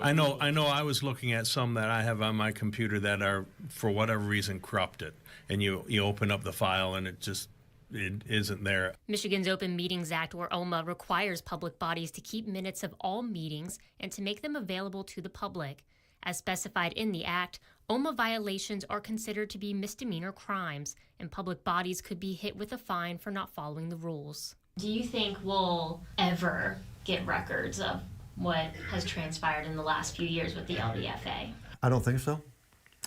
I know. I was looking at some that I have on my computer that are, for whatever reason, corrupted, and you open up the file and it isn't there. Michigan's Open Meetings Act, or OMA, requires public bodies to keep minutes of all meetings and to make them available to the public. As specified in the act, OMA violations are considered to be misdemeanor crimes, and public bodies could be hit with a fine for not following the rules. Do you think we'll ever get records of what has transpired in the last few years with the LDFA? I don't think so.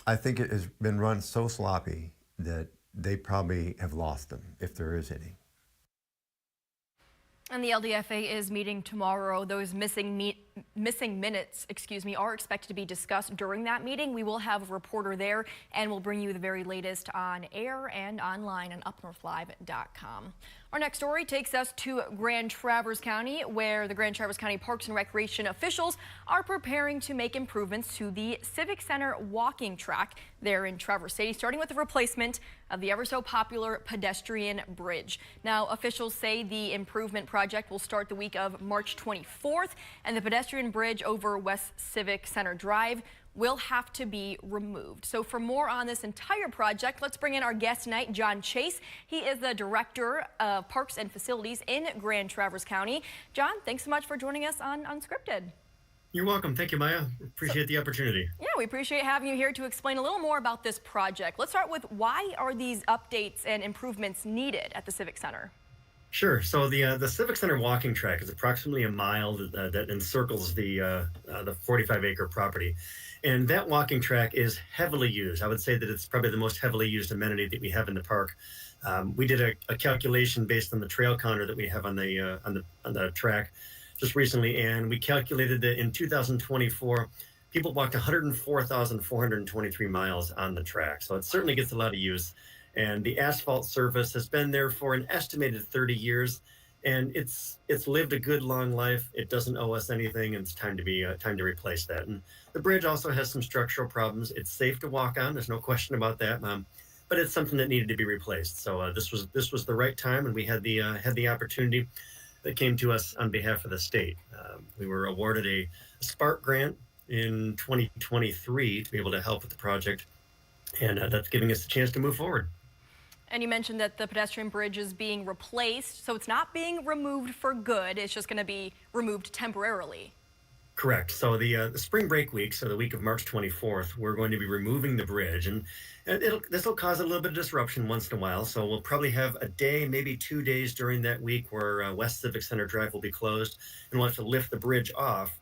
I think it has been run so sloppy that they probably have lost them, if there is any. And the LDFA is meeting tomorrow. Those missing minutes, are expected to be discussed during that meeting. We will have a reporter there, and we'll bring you the very latest on air and online on UpNorthLive.com. Our next story takes us to Grand Traverse County, where the Grand Traverse County Parks and Recreation officials are preparing to make improvements to the Civic Center walking track there in Traverse City, starting with the replacement of the ever so popular pedestrian bridge. Now, officials say the improvement project will start the week of March 24th, and the pedestrian bridge over West Civic Center Drive will have to be removed. So for more on this entire project, let's bring in our guest tonight, John Chase. He is the Director of Parks and Facilities in Grand Traverse County. John, thanks so much for joining us on Unscripted. You're welcome. Thank you, Maya. Appreciate the opportunity. Yeah, we appreciate having you here to explain a little more about this project. Let's start with, why are these updates and improvements needed at the Civic Center? Sure. So the Civic Center walking track is approximately a mile that encircles the 45-acre property. And that walking track is heavily used. I would say that it's probably the most heavily used amenity that we have in the park. We did a calculation based on the trail counter that we have on the track just recently, and we calculated that in 2024, people walked 104,423 miles on the track. So it certainly gets a lot of use. And the asphalt surface has been there for an estimated 30 years, and it's lived a good long life. It doesn't owe us anything, and it's time to replace that. And the bridge also has some structural problems. It's safe to walk on. There's no question about that. But it's something that needed to be replaced. So this was the right time, and we had the opportunity that came to us on behalf of the state. We were awarded a Spark grant in 2023 to be able to help with the project, and that's giving us a chance to move forward. And you mentioned that the pedestrian bridge is being replaced, so it's not being removed for good. It's just going to be removed temporarily. Correct. So the spring break week, so the week of March 24th, we're going to be removing the bridge, and this will cause a little bit of disruption once in a while. So we'll probably have a day, maybe 2 days during that week where West Civic Center Drive will be closed, and we'll have to lift the bridge off.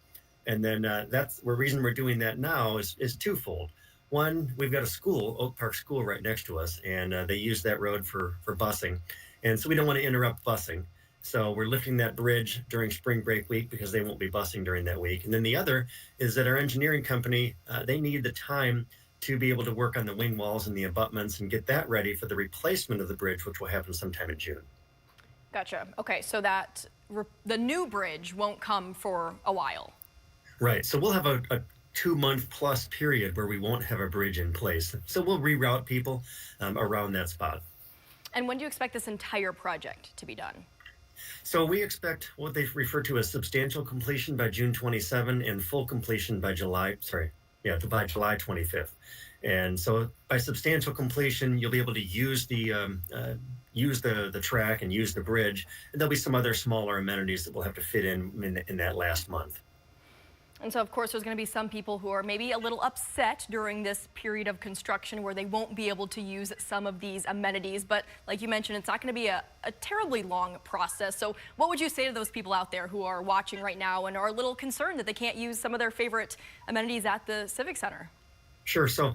And then that's the reason we're doing that now is twofold. One, we've got a school, Oak Park School, right next to us, and they use that road for busing. And so we don't want to interrupt busing. So we're lifting that bridge during spring break week because they won't be busing during that week. And then the other is that our engineering company, they need the time to be able to work on the wing walls and the abutments and get that ready for the replacement of the bridge, which will happen sometime in June. Gotcha. Okay, so that the new bridge won't come for a while. Right. So we'll have a 2-month plus period where we won't have a bridge in place. So we'll reroute people around that spot. And when do you expect this entire project to be done? So we expect what they refer to as substantial completion by June 27 and full completion by July 25th. And so by substantial completion, you'll be able to use the track and use the bridge. And there'll be some other smaller amenities that we'll have to fit in that last month. And so, of course, there's going to be some people who are maybe a little upset during this period of construction where they won't be able to use some of these amenities. But like you mentioned, it's not going to be a terribly long process. So what would you say to those people out there who are watching right now and are a little concerned that they can't use some of their favorite amenities at the Civic Center? Sure. So,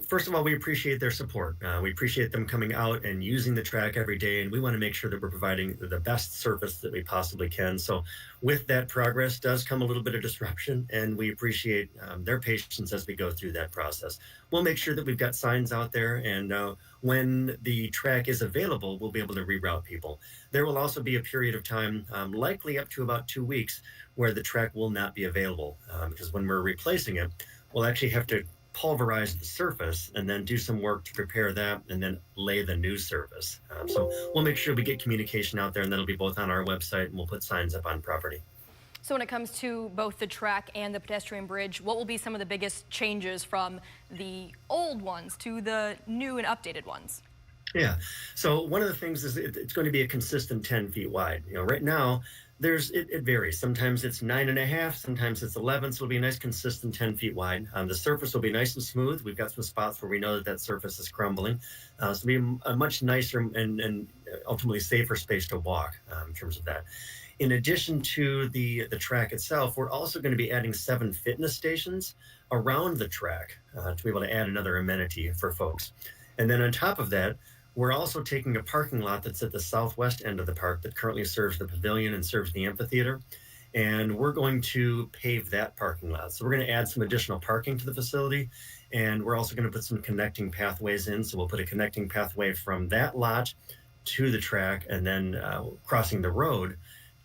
first of all, we appreciate their support. We appreciate them coming out and using the track every day, and we want to make sure that we're providing the best service that we possibly can. So with that progress does come a little bit of disruption, and we appreciate their patience as we go through that process. We'll make sure that we've got signs out there, and when the track is available, we'll be able to reroute people. There will also be a period of time, likely up to about 2 weeks, where the track will not be available, because when we're replacing it, we'll actually have to pulverize the surface and then do some work to prepare that and then lay the new surface. So we'll make sure we get communication out there, and that'll be both on our website, and we'll put signs up on property. So when it comes to both the track and the pedestrian bridge, what will be some of the biggest changes from the old ones to the new and updated ones? Yeah. So one of the things is it's going to be a consistent 10 feet wide. Right now it varies. Sometimes it's 9.5, sometimes it's 11. So it'll be a nice consistent 10 feet wide. The surface will be nice and smooth. We've got some spots where we know that surface is crumbling. So it'll be a much nicer and ultimately safer space to walk in terms of that. In addition to the track itself, we're also going to be adding 7 fitness stations around the track to be able to add another amenity for folks. And then on top of that, we're also taking a parking lot that's at the southwest end of the park that currently serves the pavilion and serves the amphitheater. And we're going to pave that parking lot. So we're going to add some additional parking to the facility. And we're also going to put some connecting pathways in. So we'll put a connecting pathway from that lot to the track and then crossing the road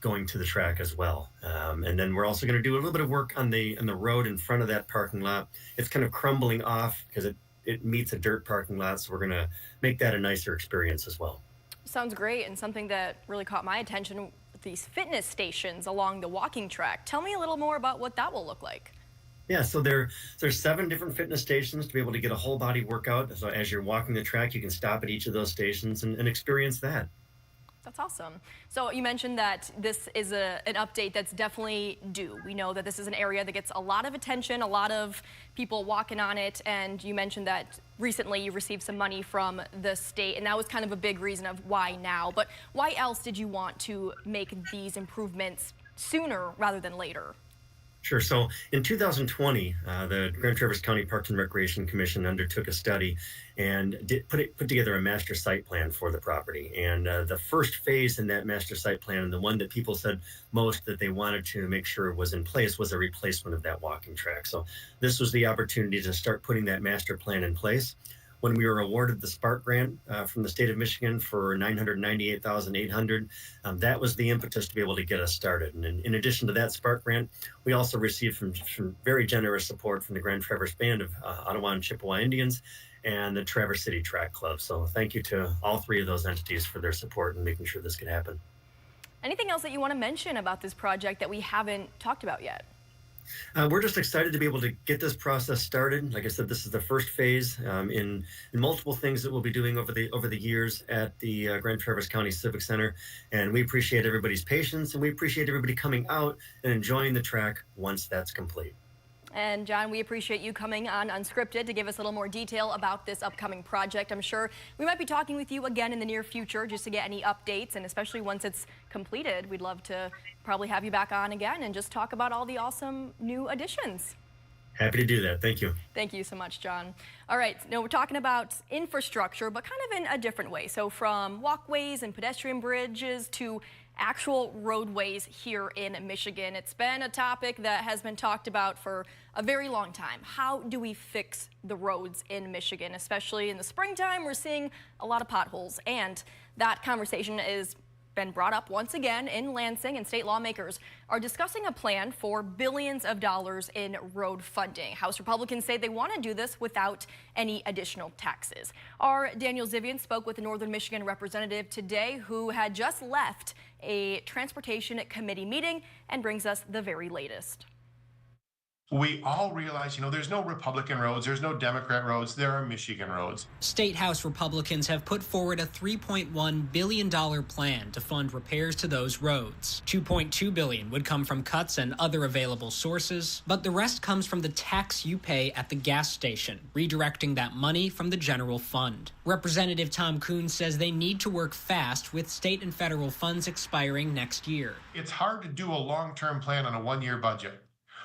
going to the track as well. And then we're also going to do a little bit of work on the road in front of that parking lot. It's kind of crumbling off because it meets a dirt parking lot. So we're going to make that a nicer experience as well. Sounds great, and something that really caught my attention, these fitness stations along the walking track. Tell me a little more about what that will look like. Yeah, so there's 7 different fitness stations to be able to get a whole body workout. So as you're walking the track, you can stop at each of those stations and experience that. That's awesome. So you mentioned that this is an update that's definitely due. We know that this is an area that gets a lot of attention, a lot of people walking on it, and you mentioned that recently you received some money from the state, and that was kind of a big reason of why now. But why else did you want to make these improvements sooner rather than later? Sure. So in 2020, the Grand Traverse County Parks and Recreation Commission undertook a study and put together a master site plan for the property. And the first phase in that master site plan, and the one that people said most that they wanted to make sure was in place, was a replacement of that walking track. So this was the opportunity to start putting that master plan in place. When we were awarded the Spark grant from the state of Michigan for $998,800, that was the impetus to be able to get us started. And in addition to that Spark grant, we also received some very generous support from the Grand Traverse Band of Ottawa and Chippewa Indians and the Traverse City Track Club. So thank you to all 3 of those entities for their support and making sure this could happen. Anything else that you want to mention about this project that we haven't talked about yet? We're just excited to be able to get this process started. Like I said, this is the first phase in multiple things that we'll be doing over the years at the Grand Traverse County Civic Center. And we appreciate everybody's patience, and we appreciate everybody coming out and enjoying the track once that's complete. And John, we appreciate you coming on Unscripted to give us a little more detail about this upcoming project. I'm sure we might be talking with you again in the near future just to get any updates, and especially once it's completed, we'd love to probably have you back on again and just talk about all the awesome new additions. Happy to do that. Thank you. Thank you so much, John. All right, now we're talking about infrastructure, but kind of in a different way. So from walkways and pedestrian bridges to actual roadways here in Michigan. It's been a topic that has been talked about for a very long time. How do we fix the roads in Michigan? Especially in the springtime, we're seeing a lot of potholes, and that conversation is been brought up once again in Lansing, and state lawmakers are discussing a plan for billions of dollars in road funding. House Republicans say they want to do this without any additional taxes. Our Daniel Zivian spoke with a Northern Michigan representative today who had just left a transportation committee meeting and brings us the very latest. We all realize, there's no Republican roads, there's no Democrat roads, there are Michigan roads. State House Republicans have put forward a $3.1 billion plan to fund repairs to those roads. $2.2 billion would come from cuts and other available sources, but the rest comes from the tax you pay at the gas station, redirecting that money from the general fund. Representative Tom Coons says they need to work fast with state and federal funds expiring next year. It's hard to do a long-term plan on a one-year budget.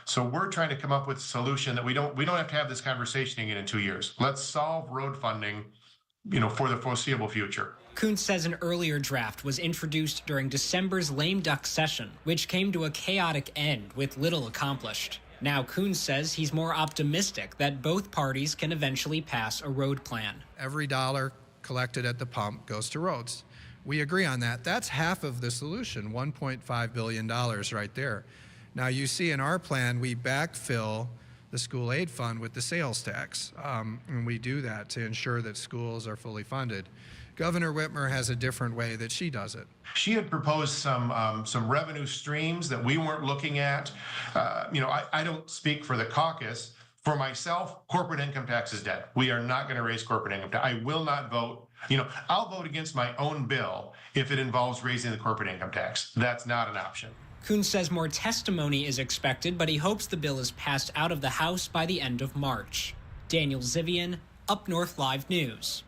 So we're trying to come up with a solution that we don't have to have this conversation again in 2 years. Let's solve road funding, for the foreseeable future. Coons says an earlier draft was introduced during December's lame duck session, which came to a chaotic end with little accomplished. Now Coons says he's more optimistic that both parties can eventually pass a road plan. Every dollar collected at the pump goes to roads. We agree on that. That's half of the solution, $1.5 billion right there. Now, you see in our plan, we backfill the school aid fund with the sales tax. And we do that to ensure that schools are fully funded. Governor Whitmer has a different way that she does it. She had proposed some revenue streams that we weren't looking at. I don't speak for the caucus. For myself, corporate income tax is dead. We are not going to raise corporate income tax. I will not vote. I'll vote against my own bill if it involves raising the corporate income tax. That's not an option. Coons says more testimony is expected, but he hopes the bill is passed out of the House by the end of March. Daniel Zivian, UpNorthLive News.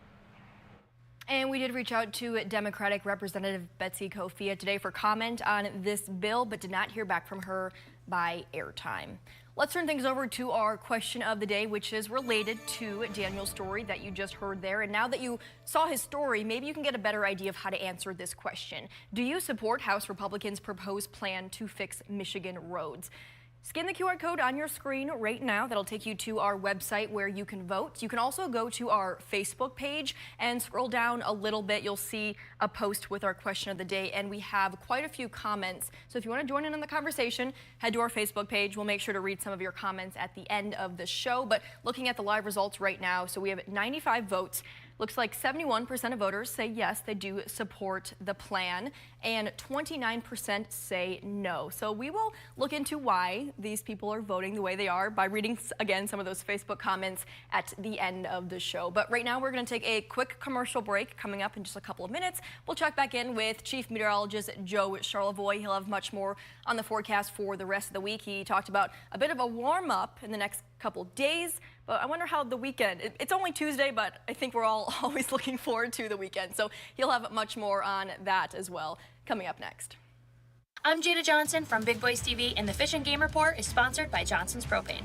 And we did reach out to Democratic Representative Betsy Kofia today for comment on this bill, but did not hear back from her by airtime. Let's turn things over to our question of the day, which is related to Daniel's story that you just heard there. And now that you saw his story, maybe you can get a better idea of how to answer this question. Do you support House Republicans' proposed plan to fix Michigan roads? Scan the QR code on your screen right now. That'll take you to our website where you can vote. You can also go to our Facebook page and scroll down a little bit. You'll see a post with our question of the day, and we have quite a few comments. So if you want to join in on the conversation, head to our Facebook page. We'll make sure to read some of your comments at the end of the show. But looking at the live results right now, so we have 95 votes. Looks like 71% of voters say yes, they do support the plan, and 29% say no. So we will look into why these people are voting the way they are by reading, again, some of those Facebook comments at the end of the show. But right now we're going to take a quick commercial break. Coming up in just a couple of minutes, we'll check back in with Chief Meteorologist Joe Charlevoix. He'll have much more on the forecast for the rest of the week. He talked about a bit of a warm-up in the next couple days, but I wonder how the weekend, it's only Tuesday, but I think we're all always looking forward to the weekend. So he'll have much more on that as well coming up next. I'm Jada Johnson from Big Boys TV, and the Fish and Game Report is sponsored by Johnson's Propane.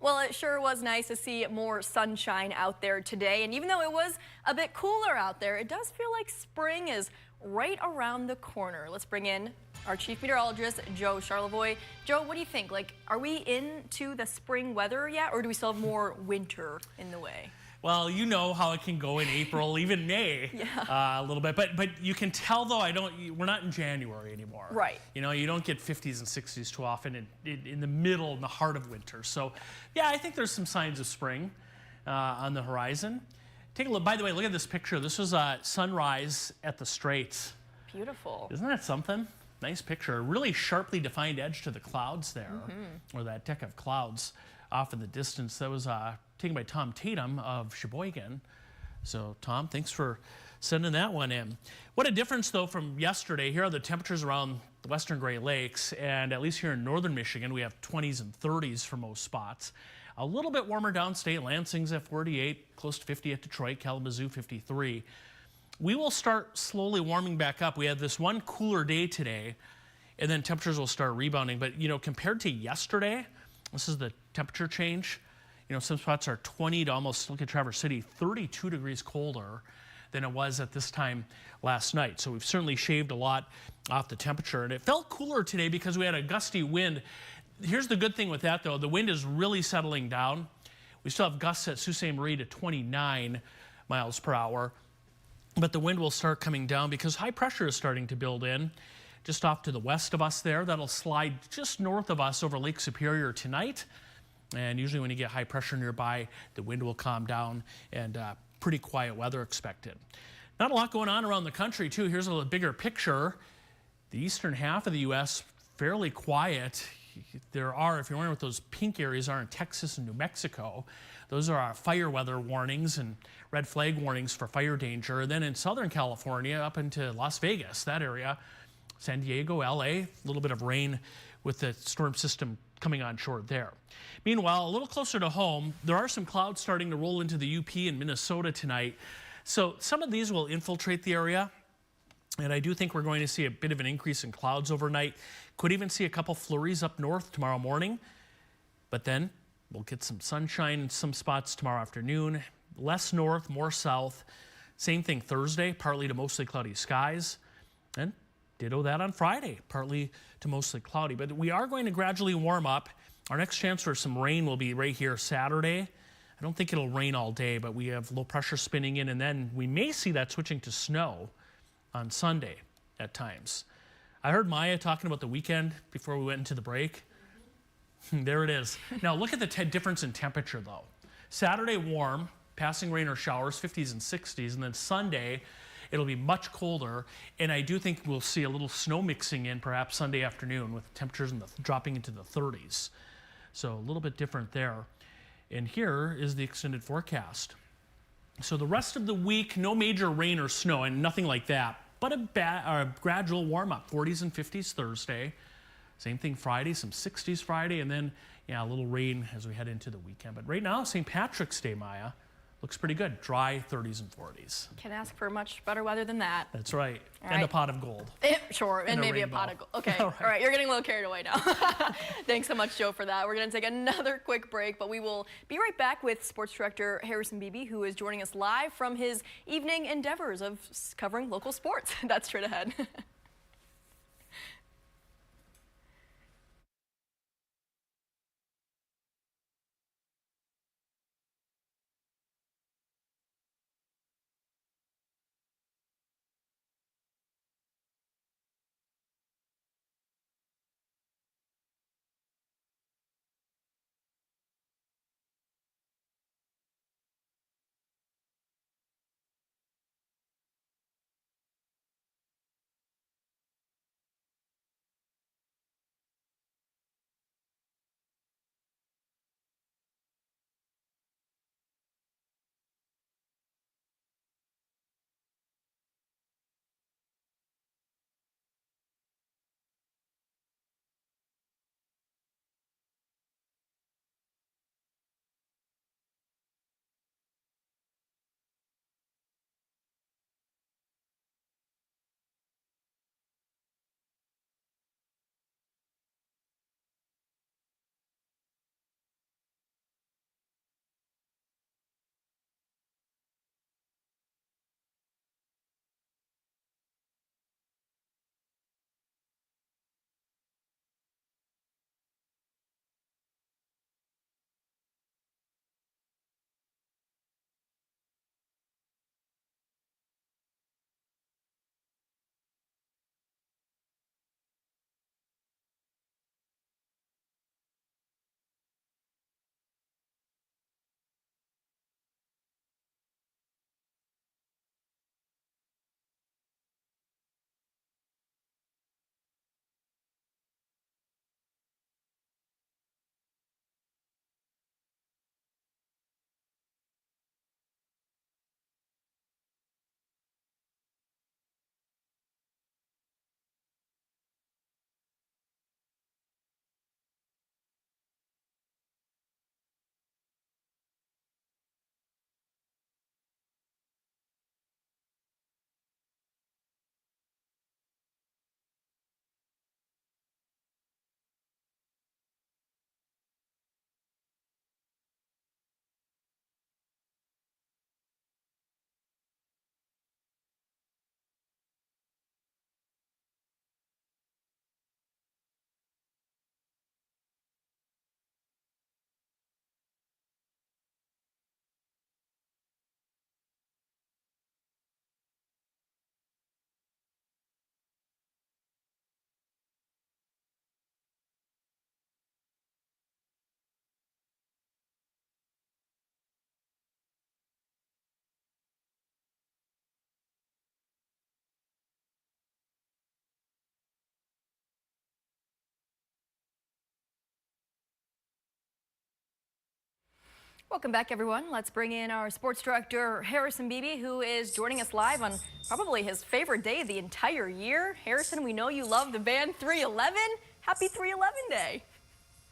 Well, it sure was nice to see more sunshine out there today. And even though it was a bit cooler out there, it does feel like spring is right around the corner. Let's bring in our chief meteorologist, Joe Charlevoix. Joe, what do you think? Like, are we into the spring weather yet, or do we still have more winter in the way? Well, you know how it can go in April, even May, a little bit. But you can tell, though, we're not in January anymore. Right. You know, you don't get 50s and 60s too often in the middle, in the heart of winter. So, yeah, I think there's some signs of spring on the horizon. Take a look. By the way, look at this picture. This was a sunrise at the Straits. Beautiful. Isn't that something? Nice picture. Really sharply defined edge to the clouds there, or that deck of clouds off in the distance. That was taken by Tom Tatum of Sheboygan. So, Tom, thanks for sending that one in. What a difference, though, from yesterday. Here are the temperatures around the western Great Lakes, and at least here in northern Michigan, we have 20s and 30s for most spots. A little bit warmer downstate. Lansing's at 48, close to 50 at Detroit, Kalamazoo 53. We will start slowly warming back up. We had this one cooler day today, and then temperatures will start rebounding. But, you know, compared to yesterday, this is the temperature change. You know, some spots are 20 to almost, look at Traverse City, 32 degrees colder than it was at this time last night. So we've certainly shaved a lot off the temperature. And it felt cooler today because we had a gusty wind. Here's the good thing with that, though. The wind is really settling down. We still have gusts at Sault Ste. Marie to 29 miles per hour. But the wind will start coming down because high pressure is starting to build in just off to the west of us there. That'll slide just north of us over Lake Superior tonight. And usually when you get high pressure nearby, the wind will calm down and pretty quiet weather expected. Not a lot going on around the country, too. Here's a little bigger picture. The eastern half of the U.S., fairly quiet. There are, if you're wondering what those pink areas are in Texas and New Mexico, those are our fire weather warnings and red flag warnings for fire danger. And then in Southern California, up into Las Vegas, that area, San Diego, LA, a little bit of rain with the storm system coming on shore there. Meanwhile, a little closer to home, there are some clouds starting to roll into the UP in Minnesota tonight. So some of these will infiltrate the area. And I do think we're going to see a bit of an increase in clouds overnight. Could even see a couple flurries up north tomorrow morning. But then we'll get some sunshine in some spots tomorrow afternoon. Less north, more south. Same thing Thursday, partly to mostly cloudy skies. And ditto that on Friday, partly to mostly cloudy. But we are going to gradually warm up. Our next chance for some rain will be right here Saturday. I don't think it'll rain all day, but we have low pressure spinning in, and then we may see that switching to snow on Sunday at times. I heard Maya talking about the weekend before we went into the break. There it is. Now look at the difference in temperature, though. Saturday warm, passing rain or showers, 50s and 60s, and then Sunday it'll be much colder, and I do think we'll see a little snow mixing in perhaps Sunday afternoon with temperatures dropping into the 30s. So a little bit different there. And here is the extended forecast. So the rest of the week, no major rain or snow and nothing like that, but a gradual warm-up, 40s and 50s Thursday. Same thing Friday, some 60s Friday, and then, yeah, a little rain as we head into the weekend. But right now, St. Patrick's Day, Maya, looks pretty good. Dry 30s and 40s. Can't ask for much better weather than that. That's right. All and right. a pot of gold. Sure, and maybe rainbow. a pot of gold. Okay, All all right. right, you're getting a little carried away now. Thanks so much, Joe, for that. We're going to take another quick break, but we will be right back with Sports Director Harrison Beebe, who is joining us live from his evening endeavors of covering local sports. That's straight ahead. Welcome back, everyone. Let's bring in our sports director, Harrison Beebe, who is joining us live on probably his favorite day of the entire year. Harrison, we know you love the band 311. Happy 311 Day.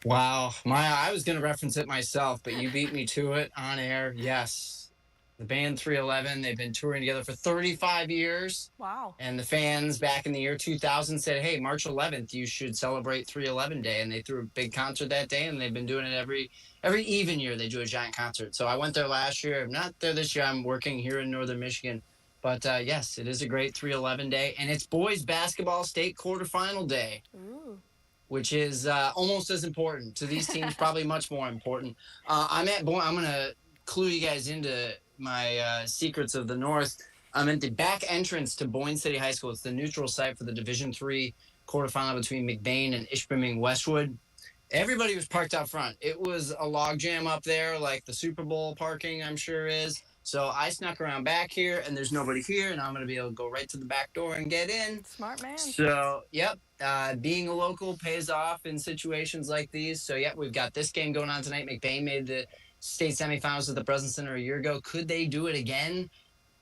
Wow, Maya, I was going to reference it myself, but you beat me to it on air. Yes, the band 311, they've been touring together for 35 years. Wow. And the fans back in the year 2000 said, hey, March 11th, you should celebrate 311 Day. And they threw a big concert that day, and they've been doing it every even year. They do a giant concert. So I went there last year. I'm not there this year. I'm working here in Northern Michigan. But yes, it is a great 311 Day. And it's boys basketball state quarterfinal day. Ooh. Which is almost as important to these teams, probably much more important. I'm going to clue you guys into my secrets of the North. I'm at the back entrance to Boyne City High School. It's the neutral site for the Division III quarterfinal between McBain and Ishpeming-Westwood. Everybody was parked out front. It was a logjam up there, like the Super Bowl parking, I'm sure is. So I snuck around back here, and there's nobody here, and I'm going to be able to go right to the back door and get in. Smart man. So, yep, being a local pays off in situations like these. So, yep, we've got this game going on tonight. McBain made the state semifinals at the Breslin Center a year ago. Could they do it again?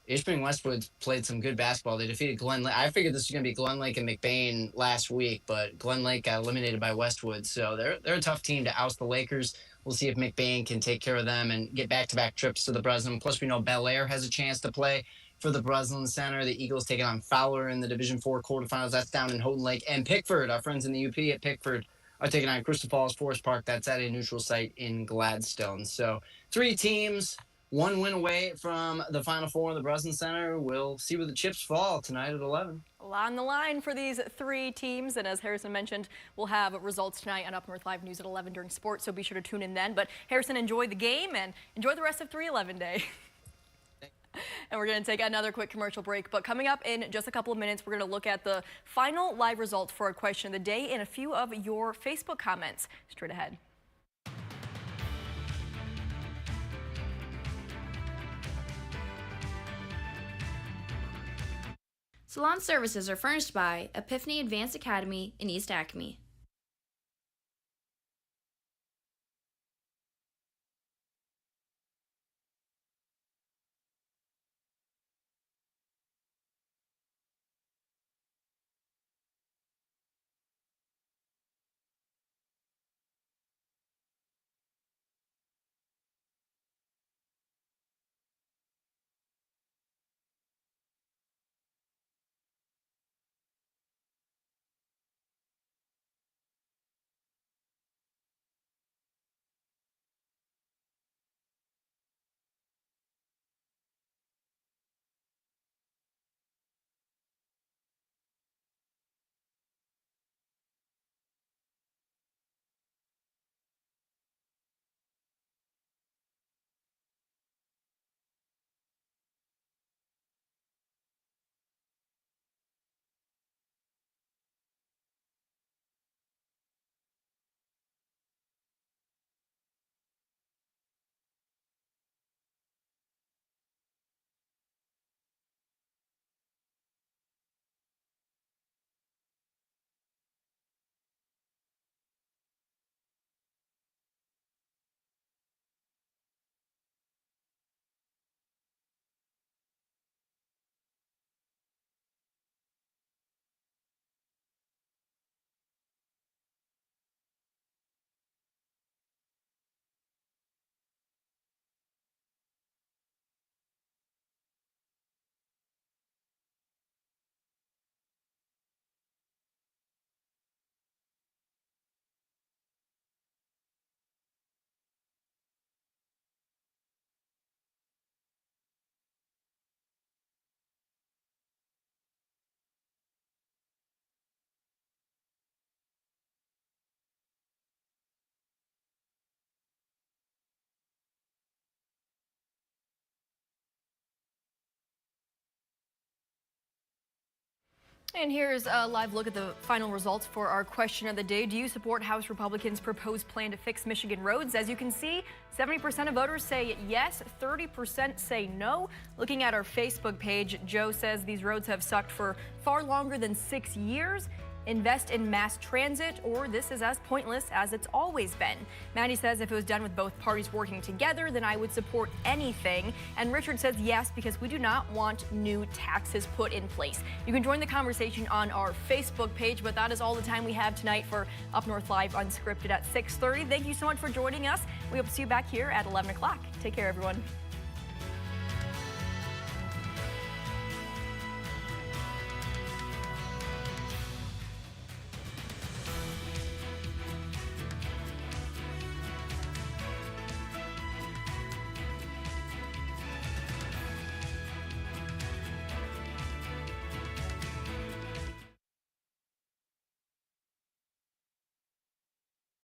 Ishpeming-Westwood played some good basketball. They defeated Glen Lake. I figured this was going to be Glen Lake and McBain last week, but Glen Lake got eliminated by Westwood. So they're a tough team to oust the Lakers. We'll see if McBain can take care of them and get back-to-back trips to the Breslin. Plus, we know Bel Air has a chance to play for the Breslin Center. The Eagles taking on Fowler in the Division IV quarterfinals. That's down in Houghton Lake. And Pickford, our friends in the UP at Pickford, are taking on Crystal Falls Forest Park. That's at a neutral site in Gladstone. So 3 teams, 1 win away from the Final Four in the Breslin Center. We'll see where the chips fall tonight at 11. A lot on the line for these 3 teams, and as Harrison mentioned, we'll have results tonight on Up North Live News at 11 during sports, so be sure to tune in then. But Harrison, enjoy the game and enjoy the rest of 311 Day. And we're going to take another quick commercial break, but coming up in just a couple of minutes, we're going to look at the final live results for our question of the day and a few of your Facebook comments. Straight ahead. Salon services are furnished by Epiphany Advanced Academy in East Acme. And here's a live look at the final results for our question of the day. Do you support House Republicans' proposed plan to fix Michigan roads? As you can see, 70% of voters say yes, 30% say no. Looking at our Facebook page, Joe says these roads have sucked for far longer than 6 years. invest in mass transit, or this is as pointless as it's always been. Maddie says if it was done with both parties working together, then I would support anything. And Richard says yes, because we do not want new taxes put in place. You can join the conversation on our Facebook page, but that is all the time we have tonight for Up North Live Unscripted at 6:30. Thank you so much for joining us. We hope to see you back here at 11 o'clock. Take care, everyone.